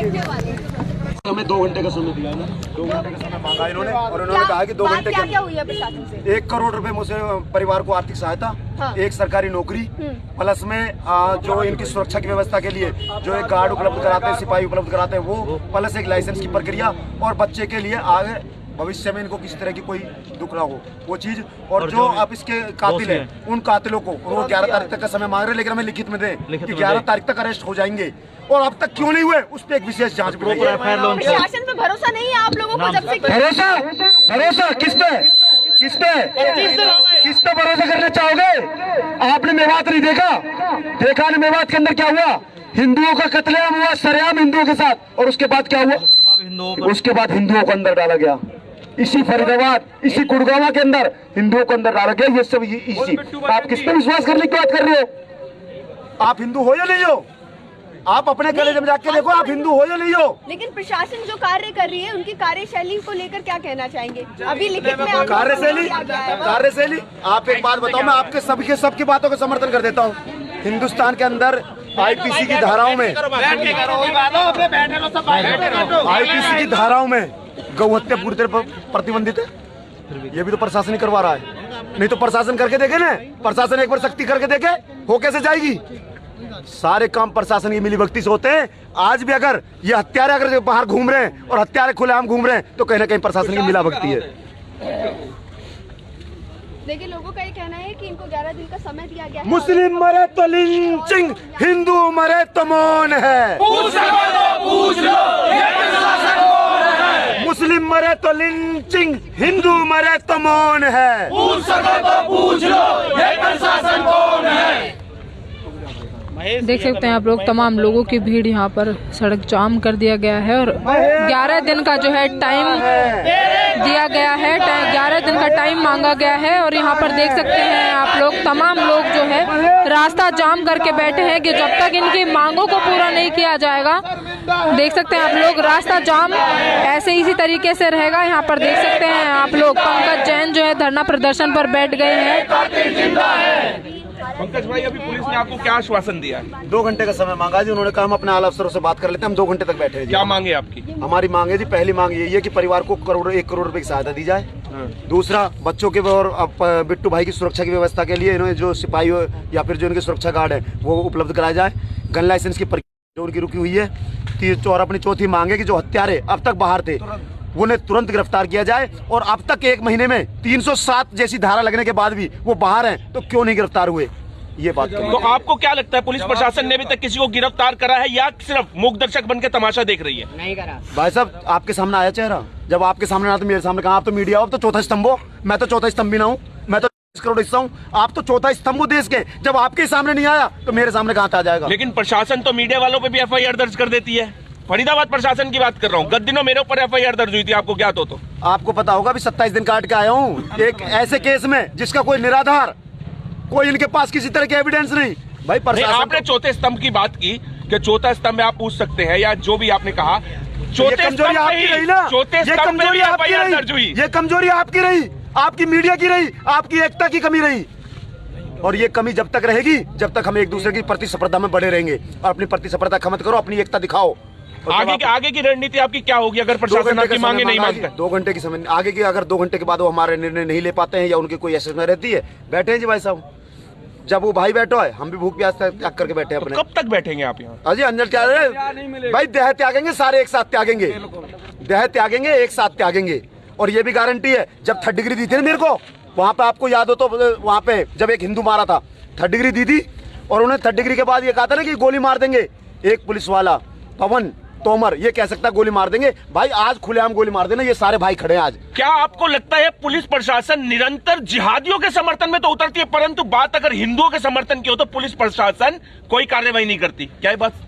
हमें 2 घंटे का समय दिया है ना, 2 घंटे का समय मांगा इन्होंने और उन्होंने कहा कि 2 घंटे के क्या हुई है प्रशासन से? 1 करोड़ रुपए मुझसे परिवार को आर्थिक सहायता, हाँ। एक सरकारी नौकरी, प्लस में जो इनकी सुरक्षा की व्यवस्था के लिए जो एक गार्ड उपलब्ध कराते हैं, सिपाही उपलब्ध कराते हैं वो, प्लस एक लाइसेंस की प्रक्रिया और बच्चे के लिए आगे भविष्य में इनको किसी तरह की कोई दुख ना हो वो चीज। और जो आप इसके कातिल हैं उन कातिलों को वो 11 तारीख तक का समय मांग रहे हैं, लेकिन हमें लिखित में दें कि 11 तारीख तक अरेस्ट हो जाएंगे और अब तक क्यों नहीं हुए उस पर एक विशेष जांच। प्रशासन पे भरोसा नहीं है आप लोगों को जब से? भरोसा किस पे भरोसा करना चाहोगे? आपने मेवात नहीं देखा ना मेवात के अंदर क्या हुआ? हिंदुओं का कत्लेआम हुआ सरेआम हिंदुओं के साथ, और उसके बाद क्या हुआ? उसके बाद हिंदुओं को अंदर डाला गया। इसी फरीदाबाद, इसी गुड़गांव के अंदर हिंदुओं को अंदर डाला गया। ये सब इसी आप किस पे विश्वास करने की बात कर रहे हो? आप हिंदू हो या नहीं हो? आप अपने कॉलेज में जाके देखो, आप हिंदू हो या नहीं हो? लेकिन प्रशासन जो कार्य कर रही है उनकी कार्यशैली को लेकर क्या कहना चाहेंगे? अभी लिखित में कार्यशैली आप एक बात बताओ, मैं आपके सबकी बातों का समर्थन कर देता हूँ। हिंदुस्तान के अंदर आईपीसी की धाराओं में गौ हत्या पूरी तरह प्रतिबंधित है। ये भी तो प्रशासन ही करवा रहा है, नहीं तो प्रशासन करके देखे ना, प्रशासन एक बार सख्ती करके देखे, हो कैसे जाएगी? सारे काम प्रशासन की मिलीभगती से होते हैं। आज भी अगर ये हत्यारे अगर बाहर घूम रहे हैं और हत्यारे खुलेआम घूम रहे हैं तो कहीं ना कहीं प्रशासन की मिलीभगती है। देखिए लोगों का ये कहना है कि इनको 11 दिन का समय दिया गया है। मुस्लिम मरे तो लिंचिंग, हिंदू मरे तो मौन है। मुस्लिम मरे तो लिंचिंग, हिंदू मरे तो मौन है। पूछ सको तो पूछ लो, ये प्रशासन कौन है? देख सकते हैं आप लोग, तमाम लोगों की भीड़ यहाँ पर सड़क जाम कर दिया गया है और 11 दिन का जो है टाइम दिया गया है, 11 दिन का टाइम मांगा गया है। और यहाँ पर देख सकते हैं आप लोग, तमाम लोग जो है रास्ता जाम करके बैठे हैं कि जब तक इनकी मांगों को पूरा नहीं किया जाएगा। देख सकते हैं आप लोग, रास्ता जाम ऐसे इसी तरीके से रहेगा। यहाँ पर देख सकते हैं आप लोग, पंकज जैन जो है धरना प्रदर्शन पर बैठ गए हैं। पंकज भाई, अभी पुलिस ने आपको क्या आश्वासन दिया है? 2 घंटे का समय मांगा जी उन्होंने, कहा हम अपने आला अफसरों से बात कर लेते हैं। हम 2 घंटे तक बैठे हैं। क्या मांगे आपकी? हमारी मांग है जी, पहली मांग यही है कि परिवार को 1 करोड़ रुपए की सहायता दी जाए। दूसरा, बच्चों के और बिट्टू भाई की सुरक्षा की व्यवस्था के लिए इन्होंने जो सिपाही या फिर जो इनके सुरक्षा गार्ड है वो उपलब्ध कराया जाए। गन लाइसेंस की प्रक्रिया जो उनकी रुकी हुई है। और अपनी चौथी मांग है कि जो हत्यारे अब तक बाहर थे उन्हें तुरंत गिरफ्तार किया जाए। और अब तक 1 महीने में 307 जैसी धारा लगने के बाद भी वो बाहर हैं, तो क्यों नहीं गिरफ्तार हुए? ये बात तो आपको क्या लगता है, पुलिस प्रशासन ने अभी तक किसी को गिरफ्तार करा है या सिर्फ मूक दर्शक बनकर तमाशा देख रही है? नहीं करा भाई साहब, आपके सामने आया चेहरा, जब आपके सामने ना तो मेरे सामने कहा। आप तो मीडिया हो, आप तो चौथा स्तंभ हो। मैं तो चौथा स्तंभ भी ना हूँ, मैं तो 20 करोड़ हिस्सा हूँ। आप तो चौथा स्तंभ हो देश के। जब आपके सामने नहीं आया तो मेरे सामने कहाँ आ जाएगा? लेकिन प्रशासन तो मीडिया वालों पे भी FIR दर्ज कर देती है। फरीदाबाद प्रशासन की बात कर रहा हूँ, गत दिनों मेरे ऊपर FIR दर्ज हुई थी, आपको क्या तो आपको पता होगा, अभी 27 दिन काट के आया हूँ एक ऐसे केस में जिसका कोई निराधार, कोई इनके पास किसी तरह के एविडेंस नहीं। भाई आपने चौथे स्तंभ की बात की कि चौथा स्तंभ आप पूछ सकते हैं, या जो भी आपने कहा, चौथे स्तंभ आपकी रही ना, चौथे स्तंभ में भी FIR दर्ज हुई। ये कमजोरी आपकी रही, आपकी मीडिया की रही, आपकी एकता की कमी रही। और ये कमी जब तक रहेगी जब तक हम एक दूसरे की प्रतिस्पर्धा में बढ़े रहेंगे। और अपनी प्रतिस्पर्धा खत्म करो, अपनी एकता दिखाओ। आगे की रणनीति आपकी क्या होगी अगर प्रशासन आपकी मांगे नहीं मानता? 2 घंटे की समय आगे की, अगर 2 घंटे के बाद वो हमारे निर्णय नहीं ले पाते हैं या उनकी कोई ऐसी रहती है, बैठे हैं जी भाई साहब। जब वो भाई बैठो है, हम भी भूख प्यास त्याग करके बैठे हैं अपने। कब तक बैठेंगे आप यहाँ? अजय अंदर त्याग भाई, देह त्यागेंगे, सारे एक साथ त्यागेंगे, देह त्यागेंगे, एक साथ त्यागेंगे। और ये भी गारंटी है, जब 3rd डिग्री दी थी ना मेरे को, वहाँ पे आपको याद हो तो, वहाँ पे जब एक हिंदू मारा था, 3rd डिग्री दी थी। और उन्हें 3rd डिग्री के बाद ये कहा था ना कि गोली मार देंगे। एक पुलिस वाला पवन तोमर ये कह सकता है गोली मार देंगे, भाई आज खुलेआम गोली मार देना। ये सारे भाई खड़े हैं आज। क्या आपको लगता है पुलिस प्रशासन निरंतर जिहादियों के समर्थन में तो उतरती है, परंतु बात अगर हिंदुओं के समर्थन की हो तो पुलिस प्रशासन कोई कार्रवाई नहीं करती? क्या ये बात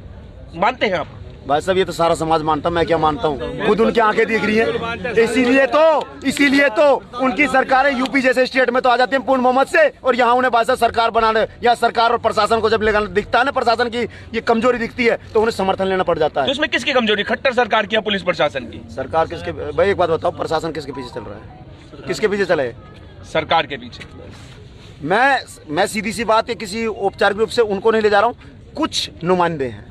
मानते हैं आप? भाई साहब, ये तो सारा समाज मानता, मैं क्या मानता हूँ? खुद उनकी आंखें दिख रही हैं। इसीलिए तो उनकी सरकारें यूपी जैसे स्टेट में तो आ जाती हैं पूर्ण बहुमत से, और यहाँ उन्हें भाई साहब सरकार बनाने या सरकार और प्रशासन को जब लेकर दिखता है ना, प्रशासन की ये कमजोरी दिखती है तो उन्हें समर्थन लेना पड़ जाता है। तो इसमें किसकी कमजोरी, खट्टर सरकार की या पुलिस प्रशासन की? सरकार किसके? भाई एक बात बताओ, प्रशासन किसके पीछे चल रहा है? किसके पीछे चले? सरकार के पीछे। मैं सीधी सी बात है, किसी औपचारिक रूप से उनको नहीं ले जा रहा हूँ। कुछ नुमाइंदे हैं,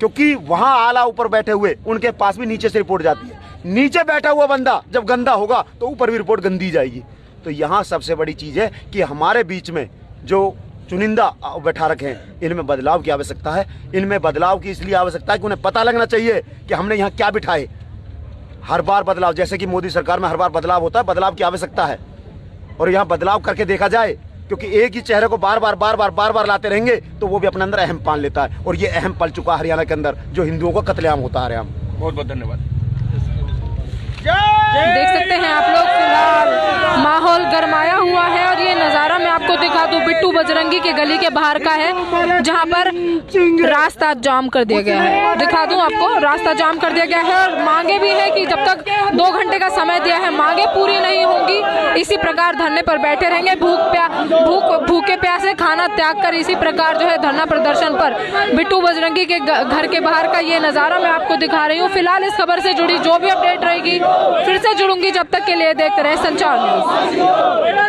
क्योंकि वहां आला ऊपर बैठे हुए उनके पास भी नीचे से रिपोर्ट जाती है। नीचे बैठा हुआ बंदा जब गंदा होगा तो ऊपर भी रिपोर्ट गंदी जाएगी। तो यहाँ सबसे बड़ी चीज़ है कि हमारे बीच में जो चुनिंदा बैठा रखे हैं, इनमें बदलाव की आवश्यकता है। इनमें बदलाव की इसलिए आवश्यकता है कि उन्हें पता लगना चाहिए कि हमने यहाँ क्या बिठाए। हर बार बदलाव, जैसे कि मोदी सरकार में हर बार बदलाव होता है, बदलाव की आवश्यकता है और यहाँ बदलाव करके देखा जाए, क्योंकि एक ही चेहरे को बार बार लाते रहेंगे तो वो भी अपने अंदर अहम पाल लेता है। और ये अहम पल चुका हरियाणा के अंदर, जो हिंदुओं का कत्लेआम होता है हरियाणा। बहुत बहुत धन्यवाद। देख सकते हैं आप लोग, फिलहाल माहौल गरमाया हुआ है और ये नज़ारा मैं आपको दिखा दूं बिट्टू बजरंगी के गली के बाहर का है, जहां पर रास्ता जाम कर दिया गया है। दिखा दूं आपको, रास्ता जाम कर दिया गया है और मांगे भी है कि जब तक 2 घंटे का समय दिया है, मांगे पूरी नहीं होंगी, इसी प्रकार धरने पर बैठे रहेंगे। भूखे प्यासे खाना त्याग कर इसी प्रकार जो है धरना प्रदर्शन पर बिट्टू बजरंगी के घर के बाहर का ये नज़ारा मैं आपको दिखा रही हूँ। फिलहाल इस खबर से जुड़ी जो भी अपडेट रहेगी फिर से जुड़ूंगी। जब तक के लिए देखते रहे संचार न्यूज़।